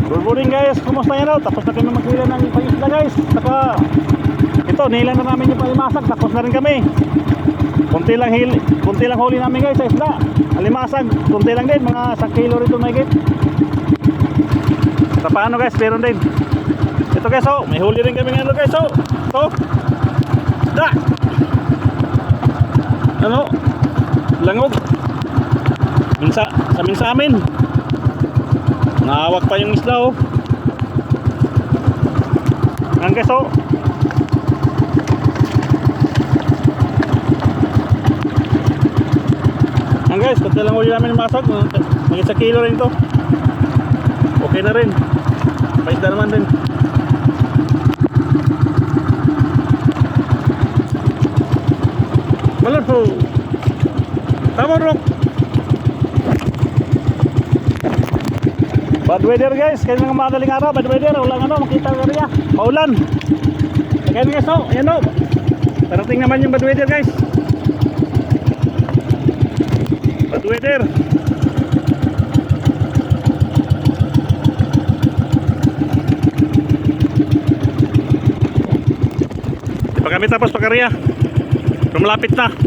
Good morning guys, kumusta yan? Tapos na kami maghila ng pangisda guys. Saka ito, nila na namin yung palimasag. Tapos na rin kami. Kunti lang huli namin guys sa isda. Alimasag, kunti lang din, mga 1 kilo rito mahigit. Sa paano guys, meron din. Ito guys, oh, may huli rin kami ngayon guys, oh. Ito, isda. Ano? Langog. Sa amin. Nahawak pa yung isda, oh. Yan guys, oh. Yan guys, kunti lang huli namin yung masag. May 1 kilo rin to. Okay na rin. Paisda naman din. Balon po. Tama rock. Bad weather guys, kaya mga madaling araw, bad weather, walang ano, makita ka rin maulan. Kaya guys, oh, ayan oh. Parating naman yung bad weather guys. Bad weather. Di pa kami tapos pakarya. Malapit na.